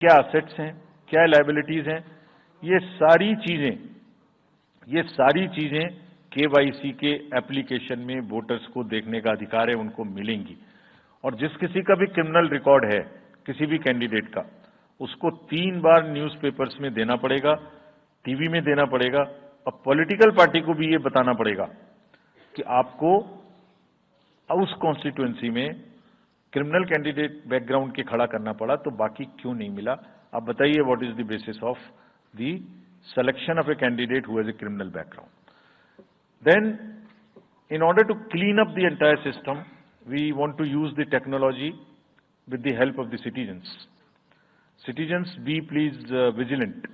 क्या असेट्स हैं, क्या लायबिलिटीज हैं, ये सारी चीजें केवाईसी के एप्लीकेशन में वोटर्स को देखने का अधिकार है, उनको मिलेंगी। और जिस किसी का भी क्रिमिनल रिकॉर्ड है किसी भी कैंडिडेट का, उसको 3 बार न्यूज़पेपर्स में देना पड़ेगा, टीवी में देना पड़ेगा, और पॉलिटिकल पार्टी को भी ये बताना पड़ेगा कि आपको उस कॉन्स्टिट्यूएंसी में क्रिमिनल कैंडिडेट बैकग्राउंड के खड़ा करना पड़ा, तो बाकी क्यों नहीं मिला। आप बताइए, what is the basis of the selection of a candidate who has a criminal background. Then, in order to clean up the entire system, we want to use the technology with the help of the citizens. Citizens, be please vigilant.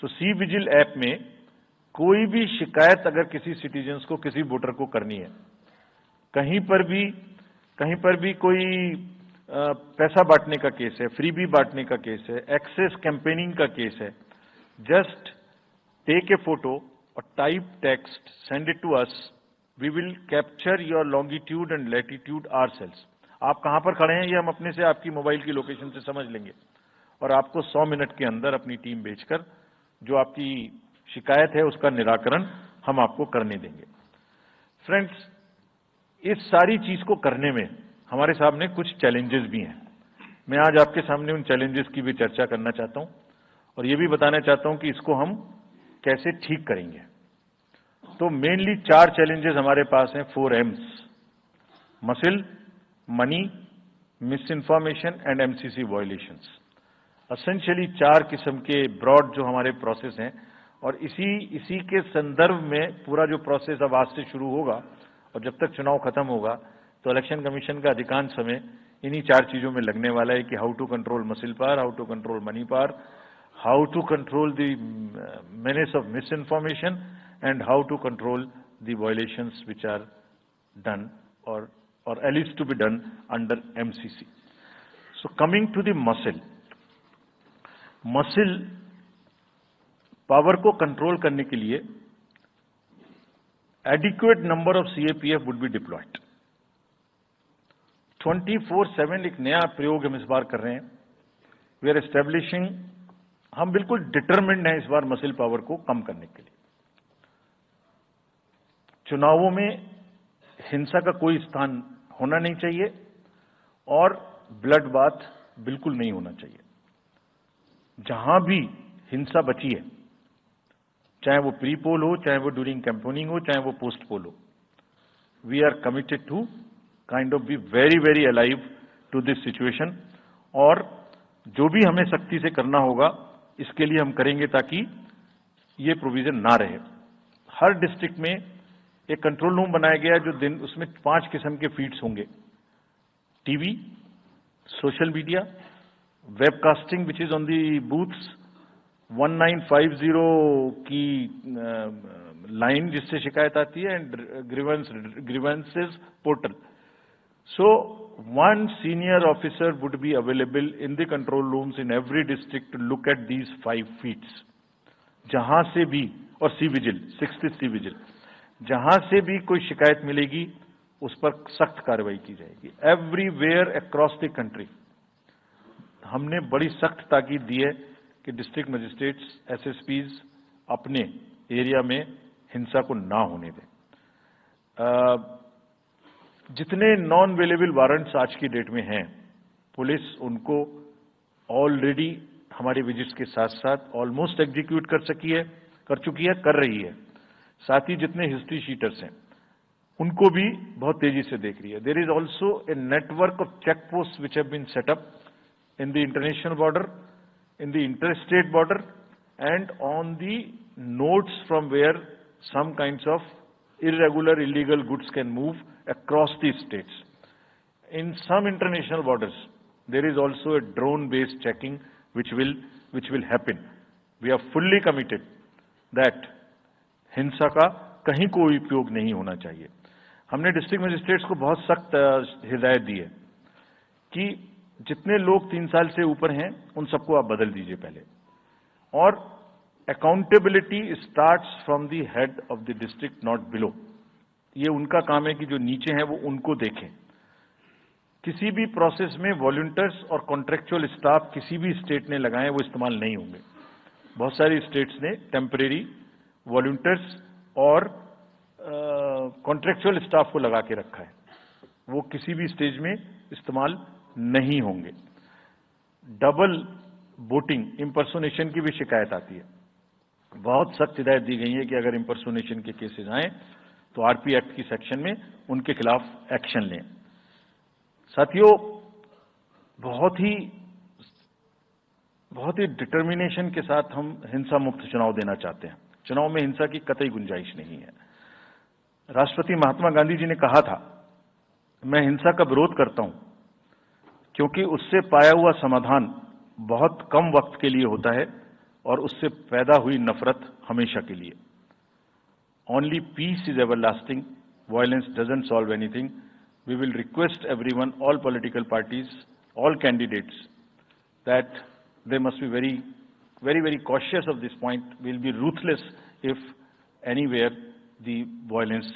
So, C-Vigil app में कोई भी शिकायत अगर किसी citizens को, किसी voter को करनी है, कहीं पर भी कोई पैसा बांटने का केस है, फ्रीबी बांटने का केस है, एक्सेस कैंपेनिंग का केस है, just take a photo or type text, send it to us. We will capture your longitude and latitude ourselves. आप कहां पर खड़े हैं ये हम अपने से आपकी मोबाइल की लोकेशन से समझ लेंगे, और आपको 100 मिनट के अंदर अपनी टीम भेजकर जो आपकी शिकायत है उसका निराकरण हम आपको करने देंगे। फ्रेंड्स, इस सारी चीज को करने में हमारे सामने कुछ चैलेंजेस भी हैं। मैं आज आपके सामने उन चैलेंजेस की भी चर्चा करना चाहता हूं, और ये भी बताना चाहता हूं कि इसको हम कैसे ठीक करेंगे। तो मेनली 4 चैलेंजेस हमारे पास हैं, 4 M's: muscle, money, miss information and MCC violations. Essentially 4 किस्म के ब्रॉड जो हमारे प्रोसेस हैं, और इसी के संदर्भ में पूरा जो प्रोसेस अब आज से शुरू होगा और जब तक चुनाव खत्म होगा, तो इलेक्शन कमीशन का अधिकांश समय इन्हीं 4 चीजों में लगने वाला है कि how to control muscle power, how to control money power, how to control the menace of misinformation, and how to control the violations which are done or alleged to be done under MCC. So coming to the muscle power को control करने के लिए adequate number of CAPF would be deployed. 24/7 एक नया प्रयोग हम इस बार कर रहे हैं। We are establishing, हम बिल्कुल डिटरमिन्ड हैं इस बार मसिल पावर को कम करने के लिए। चुनावों में हिंसा का कोई स्थान होना नहीं चाहिए, और ब्लड बाथ बिल्कुल नहीं होना चाहिए। जहां भी हिंसा बची है, चाहे वो प्री पोल हो, चाहे वो ड्यूरिंग कैंपेनिंग हो, चाहे वो पोस्ट पोल हो, we are committed to kind of be very very alive to this situation, और जो भी हमें सख्ती से करना होगा इसके लिए हम करेंगे ताकि ये प्रोविजन ना रहे। हर डिस्ट्रिक्ट में एक कंट्रोल रूम बनाया गया जो दिन उसमें 5 किस्म के फीड्स होंगे: TV, social media, webcasting which is on the booths, 1950 की लाइन जिससे शिकायत आती है, and grievances portal. So, one senior officer would be available in the control rooms in every district to look at these 5 feeds. जहां से भी, और C-Vigil, 6th C-Vigil, जहां से भी कोई शिकायत मिलेगी उस पर सख्त कार्रवाई की जाएगी। एवरीवेयर अक्रॉस द कंट्री हमने बड़ी सख्त ताकीद दी है कि डिस्ट्रिक्ट मजिस्ट्रेट्स, SSPs अपने एरिया में हिंसा को ना होने दें। जितने नॉन अवेलेबल वारंट्स आज की डेट में हैं, पुलिस उनको ऑलरेडी हमारे विजिट्स के साथ साथ ऑलमोस्ट एग्जीक्यूट कर चुकी है, कर रही है। साथ ही जितने हिस्ट्री शीटर्स हैं उनको भी बहुत तेजी से देख रही है। There is also a network of check post which have been set up in the international border, in the interstate border, and on the nodes from where some kinds of irregular illegal goods can move across the states. In some international borders there is also a drone based checking which will happen. We are fully committed that हिंसा का कहीं कोई उपयोग नहीं होना चाहिए। हमने district magistrates को बहुत सख्त हिदायत दी है कि जितने लोग 3 साल से ऊपर हैं उन सबको आप बदल दीजिए पहले, और accountability starts from the head of the district, not below. ये उनका काम है कि जो नीचे हैं वो उनको देखें। किसी भी प्रोसेस में वॉलंटियर्स और कॉन्ट्रेक्चुअल स्टाफ किसी भी स्टेट ने लगाए वो इस्तेमाल नहीं होंगे। बहुत सारी स्टेट्स ने टेम्परेरी वॉलंटियर्स और कॉन्ट्रेक्चुअल स्टाफ को लगा के रखा है, वो किसी भी स्टेज में इस्तेमाल नहीं होंगे। डबल वोटिंग, इंपर्सोनेशन की भी शिकायत आती है। बहुत सख्त हिदायत दी गई है कि अगर इंपर्सोनेशन के केसेस आए तो आरपी एक्ट की सेक्शन में उनके खिलाफ एक्शन लें। साथियों, बहुत ही डिटर्मिनेशन के साथ हम हिंसा मुक्त चुनाव देना चाहते हैं। चुनाव में हिंसा की कतई गुंजाइश नहीं है। राष्ट्रपति महात्मा गांधी जी ने कहा था, मैं हिंसा का विरोध करता हूं क्योंकि उससे पाया हुआ समाधान बहुत कम वक्त के लिए होता है और उससे पैदा हुई नफरत हमेशा के लिए। Only peace is everlasting, violence doesn't solve anything. We will request everyone, all political parties, all candidates, that they must be very cautious of this point. We'll be ruthless if anywhere the violence